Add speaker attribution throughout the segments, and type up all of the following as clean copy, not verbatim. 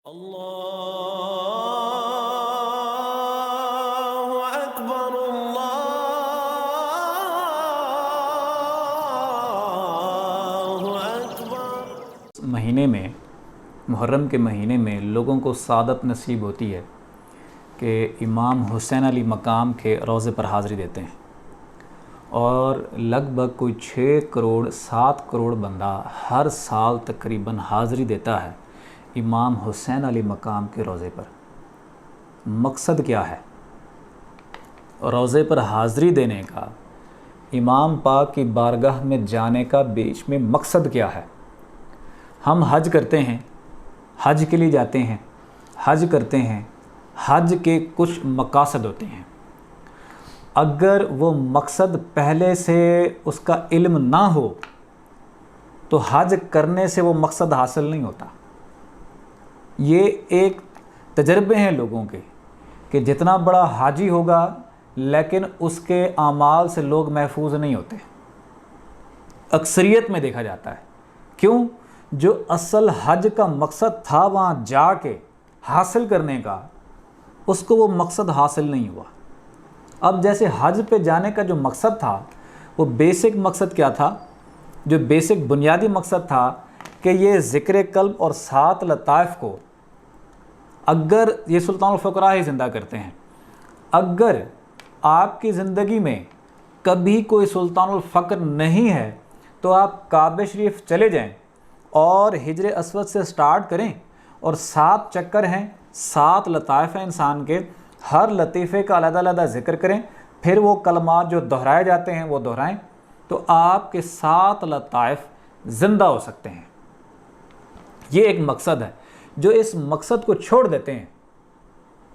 Speaker 1: اللہ اکبر اللہ اکبر۔
Speaker 2: مہینے میں، محرم کے مہینے میں لوگوں کو سعادت نصیب ہوتی ہے کہ امام حسین علی مقام کے روضے پر حاضری دیتے ہیں، اور لگ بھگ کوئی 6 کروڑ 7 کروڑ بندہ ہر سال تقریباً حاضری دیتا ہے امام حسین علی مقام کے روضے پر۔ مقصد کیا ہے روضے پر حاضری دینے کا؟ امام پاک کی بارگاہ میں جانے کا بیچ میں مقصد کیا ہے؟ ہم حج کرتے ہیں، حج کے لیے جاتے ہیں، حج کرتے ہیں، حج کے کچھ مقاصد ہوتے ہیں۔ اگر وہ مقصد پہلے سے اس کا علم نہ ہو تو حج کرنے سے وہ مقصد حاصل نہیں ہوتا۔ یہ ایک تجربے ہیں لوگوں کے کہ جتنا بڑا حاجی ہوگا لیکن اس کے اعمال سے لوگ محفوظ نہیں ہوتے، اکثریت میں دیکھا جاتا ہے۔ کیوں؟ جو اصل حج کا مقصد تھا وہاں جا کے حاصل کرنے کا، اس کو وہ مقصد حاصل نہیں ہوا۔ اب جیسے حج پہ جانے کا جو مقصد تھا، وہ بیسک مقصد کیا تھا؟ جو بیسک بنیادی مقصد تھا کہ یہ ذکر قلب اور 7 لطائف کو، اگر یہ سلطان الفقراء ہی زندہ کرتے ہیں، اگر آپ کی زندگی میں کبھی کوئی سلطان الفقر نہیں ہے تو آپ کعبہ شریف چلے جائیں اور حجر اسود سے سٹارٹ کریں، اور 7 چکر ہیں، 7 لطائف ہیں انسان کے، ہر لطیفے کا علیحدہ علیحدہ ذکر کریں، پھر وہ کلمات جو دہرائے جاتے ہیں وہ دہرائیں، تو آپ کے 7 لطائف زندہ ہو سکتے ہیں۔ یہ ایک مقصد ہے۔ جو اس مقصد کو چھوڑ دیتے ہیں،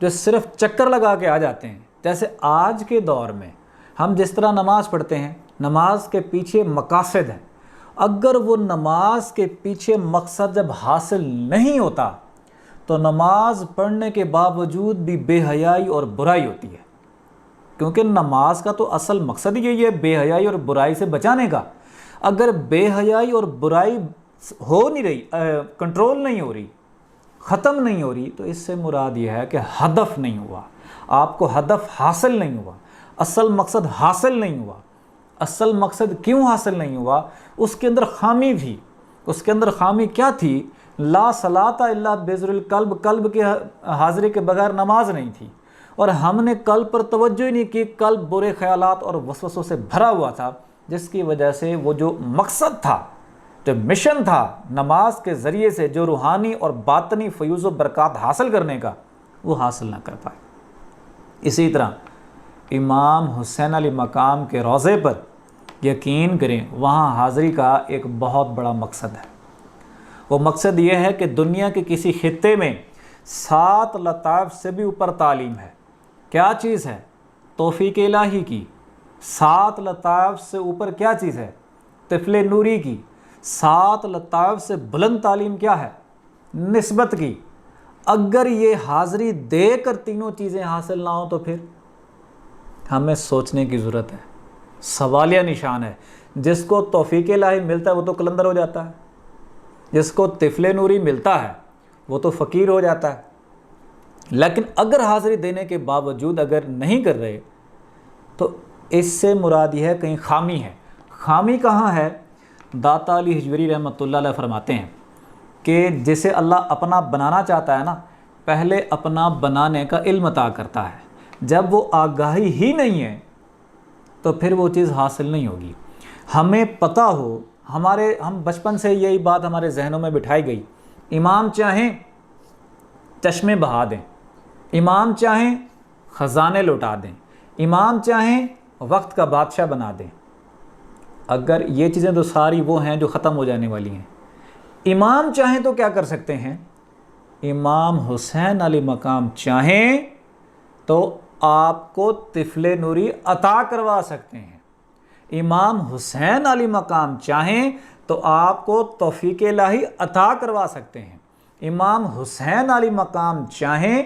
Speaker 2: جو صرف چکر لگا کے آ جاتے ہیں، جیسے آج کے دور میں ہم جس طرح نماز پڑھتے ہیں، نماز کے پیچھے مقاصد ہیں، اگر وہ نماز کے پیچھے مقصد جب حاصل نہیں ہوتا تو نماز پڑھنے کے باوجود بھی بے حیائی اور برائی ہوتی ہے، کیونکہ نماز کا تو اصل مقصد یہی ہے بے حیائی اور برائی سے بچانے کا۔ اگر بے حیائی اور برائی ہو نہیں رہی، کنٹرول نہیں ہو رہی، ختم نہیں ہو رہی، تو اس سے مراد یہ ہے کہ ہدف نہیں ہوا، آپ کو ہدف حاصل نہیں ہوا، اصل مقصد حاصل نہیں ہوا۔ اصل مقصد کیوں حاصل نہیں ہوا؟ اس کے اندر خامی تھی۔ اس کے اندر خامی کیا تھی؟ لا صلاۃ الا بذر القلب، قلب کے حاضری کے بغیر نماز نہیں تھی، اور ہم نے قلب پر توجہ ہی نہیں کی، قلب برے خیالات اور وسوسوں سے بھرا ہوا تھا، جس کی وجہ سے وہ جو مقصد تھا، جو مشن تھا نماز کے ذریعے سے جو روحانی اور باطنی فیوز و برکات حاصل کرنے کا، وہ حاصل نہ کر پائے۔ اسی طرح امام حسین علی مقام کے روضے پر یقین کریں، وہاں حاضری کا ایک بہت بڑا مقصد ہے۔ وہ مقصد یہ ہے کہ دنیا کے کسی خطے میں 7 لطائف سے بھی اوپر تعلیم ہے۔ کیا چیز ہے؟ توفیق الہی کی۔ 7 لطائف سے اوپر کیا چیز ہے؟ طفل نوری کی۔ 7 لطائف سے بلند تعلیم کیا ہے؟ نسبت کی۔ اگر یہ حاضری دے کر تینوں چیزیں حاصل نہ ہوں تو پھر ہمیں سوچنے کی ضرورت ہے، سوالیہ نشان ہے۔ جس کو توفیق الہی ملتا ہے وہ تو قلندر ہو جاتا ہے، جس کو طفل نوری ملتا ہے وہ تو فقیر ہو جاتا ہے۔ لیکن اگر حاضری دینے کے باوجود اگر نہیں کر رہے تو اس سے مراد یہ ہے کہیں خامی ہے۔ خامی کہاں ہے؟ داتا علی حجویری رحمۃ اللہ علیہ فرماتے ہیں کہ جسے اللہ اپنا بنانا چاہتا ہے نا، پہلے اپنا بنانے کا علم عطا کرتا ہے۔ جب وہ آگاہی ہی نہیں ہے تو پھر وہ چیز حاصل نہیں ہوگی۔ ہمیں پتہ ہو، ہم بچپن سے یہی بات ہمارے ذہنوں میں بٹھائی گئی، امام چاہیں چشمے بہا دیں، امام چاہیں خزانے لوٹا دیں، امام چاہیں وقت کا بادشاہ بنا دیں۔ اگر یہ چیزیں تو ساری وہ ہیں جو ختم ہو جانے والی ہیں، امام چاہیں تو کیا کر سکتے ہیں؟ امام حسین علی مقام چاہیں تو آپ کو طفل نوری عطا کروا سکتے ہیں۔ امام حسین علی مقام چاہیں تو آپ کو توفیق الہی عطا کروا سکتے ہیں۔ امام حسین علی مقام چاہیں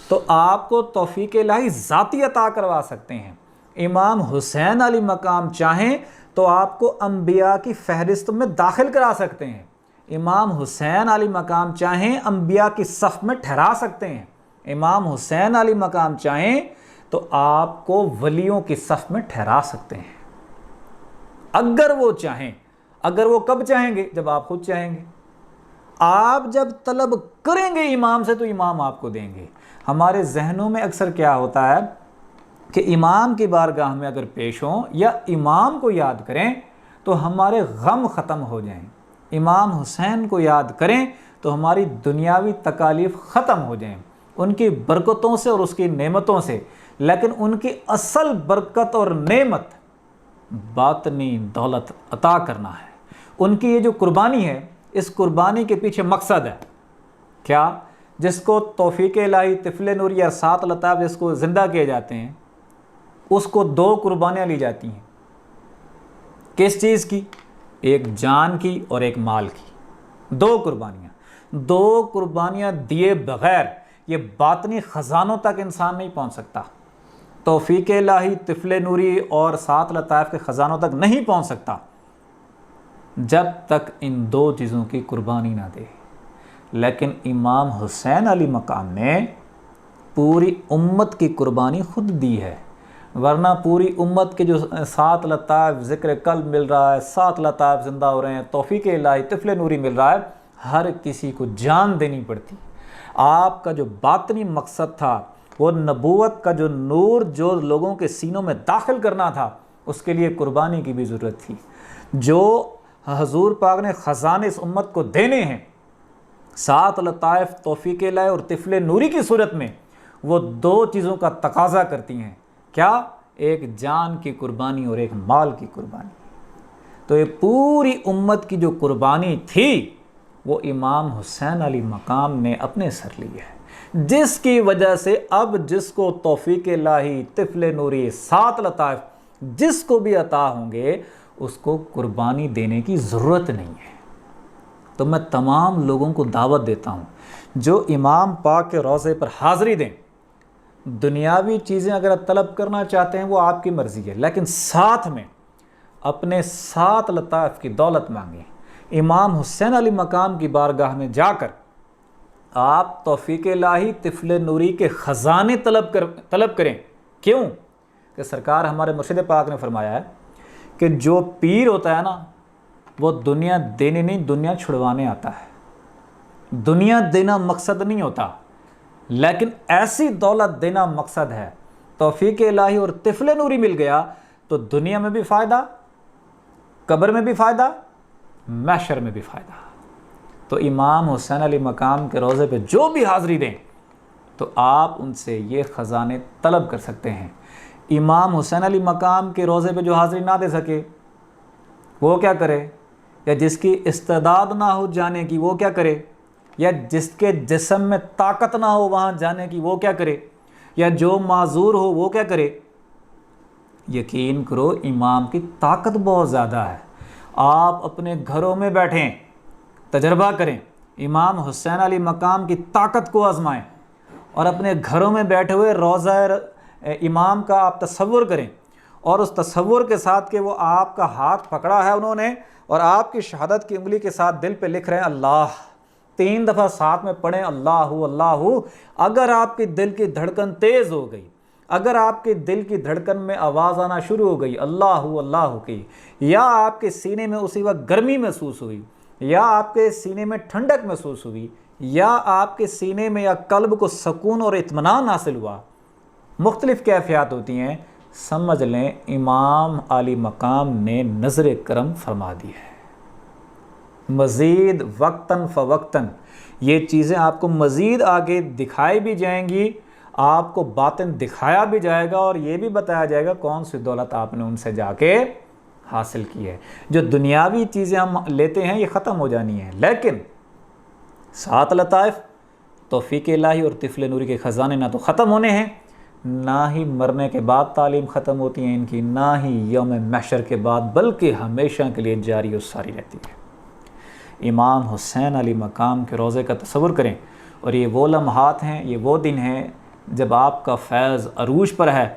Speaker 2: تو آپ کو توفیق الہی ذاتی عطا کروا سکتے ہیں۔ امام حسین علی مقام چاہیں تو آپ کو انبیاء کی فہرست میں داخل کرا سکتے ہیں۔ امام حسین علی مقام چاہیں انبیاء کی صف میں ٹھہرا سکتے ہیں، امام حسین علی مقام چاہیں تو آپ کو ولیوں کی صف میں ٹھہرا سکتے ہیں، اگر وہ چاہیں۔ اگر وہ کب چاہیں گے؟ جب آپ خود چاہیں گے۔ آپ جب طلب کریں گے امام سے تو امام آپ کو دیں گے۔ ہمارے ذہنوں میں اکثر کیا ہوتا ہے کہ امام کی بارگاہ میں اگر پیش ہوں یا امام کو یاد کریں تو ہمارے غم ختم ہو جائیں، امام حسین کو یاد کریں تو ہماری دنیاوی تکالیف ختم ہو جائیں ان کی برکتوں سے اور اس کی نعمتوں سے۔ لیکن ان کی اصل برکت اور نعمت باطنی دولت عطا کرنا ہے۔ ان کی یہ جو قربانی ہے، اس قربانی کے پیچھے مقصد ہے کیا؟ جس کو توفیق الہی، طفل نوری اور 7 لطائف جس کو زندہ کیے جاتے ہیں، اس کو 2 قربانیاں لی جاتی ہیں۔ کس چیز کی؟ ایک جان کی اور ایک مال کی، 2 قربانیاں۔ 2 قربانیاں دیے بغیر یہ باطنی خزانوں تک انسان نہیں پہنچ سکتا، توفیق الہی، طفل نوری اور 7 لطائف کے خزانوں تک نہیں پہنچ سکتا جب تک ان 2 چیزوں کی قربانی نہ دے۔ لیکن امام حسین علی مقام نے پوری امت کی قربانی خود دی ہے، ورنہ پوری امت کے جو 7 لطائف ذکر قلب مل رہا ہے، 7 لطائف زندہ ہو رہے ہیں، توفیق الہی، طفل نوری مل رہا ہے، ہر کسی کو جان دینی پڑتی۔ آپ کا جو باطنی مقصد تھا، وہ نبوت کا جو نور جو لوگوں کے سینوں میں داخل کرنا تھا، اس کے لیے قربانی کی بھی ضرورت تھی۔ جو حضور پاک نے خزانے اس امت کو دینے ہیں، 7 لطائف توفیق الہی اور طفل نوری کی صورت میں، وہ 2 چیزوں کا تقاضا کرتی ہیں۔ کیا؟ ایک جان کی قربانی اور ایک مال کی قربانی۔ تو یہ پوری امت کی جو قربانی تھی وہ امام حسین علی مقام نے اپنے سر لی ہے، جس کی وجہ سے اب جس کو توفیق الہی، طفل نوری، 7 لطائف جس کو بھی عطا ہوں گے اس کو قربانی دینے کی ضرورت نہیں ہے۔ تو میں تمام لوگوں کو دعوت دیتا ہوں جو امام پاک کے روضے پر حاضری دیں۔ دنیاوی چیزیں اگر آپ طلب کرنا چاہتے ہیں وہ آپ کی مرضی ہے، لیکن ساتھ میں اپنے 7 لطائف کی دولت مانگیں۔ امام حسین علی مقام کی بارگاہ میں جا کر آپ توفیق الہی، طفل نوری کے خزانے طلب کریں۔ کیوں؟ کہ سرکار ہمارے مرشد پاک نے فرمایا ہے کہ جو پیر ہوتا ہے نا، وہ دنیا دینے نہیں، دنیا چھڑوانے آتا ہے۔ دنیا دینا مقصد نہیں ہوتا، لیکن ایسی دولت دینا مقصد ہے۔ توفیق الہی اور طفل نوری مل گیا تو دنیا میں بھی فائدہ، قبر میں بھی فائدہ، محشر میں بھی فائدہ۔ تو امام حسین علی مقام کے روضے پہ جو بھی حاضری دیں تو آپ ان سے یہ خزانے طلب کر سکتے ہیں۔ امام حسین علی مقام کے روضے پہ جو حاضری نہ دے سکے وہ کیا کرے؟ یا جس کی استعداد نہ ہو جانے کی وہ کیا کرے؟ یا جس کے جسم میں طاقت نہ ہو وہاں جانے کی وہ کیا کرے؟ یا جو معذور ہو وہ کیا کرے؟ یقین کرو امام کی طاقت بہت زیادہ ہے۔ آپ اپنے گھروں میں بیٹھیں، تجربہ کریں، امام حسین علی مقام کی طاقت کو آزمائیں اور اپنے گھروں میں بیٹھے ہوئے روضہ امام کا آپ تصور کریں، اور اس تصور کے ساتھ کہ وہ آپ کا ہاتھ پکڑا ہے انہوں نے اور آپ کی شہادت کی انگلی کے ساتھ دل پہ لکھ رہے ہیں اللہ، 3 دفعہ ساتھ میں پڑھیں اللہ اللہ۔ اگر آپ کی دل کی دھڑکن تیز ہو گئی، اگر آپ کے دل کی دھڑکن میں آواز آنا شروع ہو گئی اللہ اللہ کی، یا آپ کے سینے میں اسی وقت گرمی محسوس ہوئی، یا آپ کے سینے میں ٹھنڈک محسوس ہوئی، یا آپ کے سینے میں یا قلب کو سکون اور اطمینان حاصل ہوا، مختلف کیفیات ہوتی ہیں، سمجھ لیں امام علی مقام نے نظر کرم فرما دی ہے۔ مزید وقتاً فوقتاً یہ چیزیں آپ کو مزید آگے دکھائی بھی جائیں گی، آپ کو باطن دکھایا بھی جائے گا، اور یہ بھی بتایا جائے گا کون سی دولت آپ نے ان سے جا کے حاصل کی ہے۔ جو دنیاوی چیزیں ہم لیتے ہیں یہ ختم ہو جانی ہیں، لیکن 7 لطائف توفیق الہی اور طفل نوری کے خزانے نہ تو ختم ہونے ہیں، نہ ہی مرنے کے بعد تعلیم ختم ہوتی ہیں ان کی، نہ ہی یوم محشر کے بعد، بلکہ ہمیشہ کے لیے جاری و ساری رہتی ہے۔ امام حسین علی مقام کے روضے کا تصور کریں، اور یہ وہ لمحات ہیں، یہ وہ دن ہیں جب آپ کا فیض عروج پر ہے،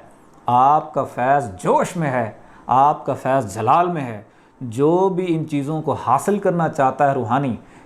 Speaker 2: آپ کا فیض جوش میں ہے، آپ کا فیض جلال میں ہے۔ جو بھی ان چیزوں کو حاصل کرنا چاہتا ہے روحانی،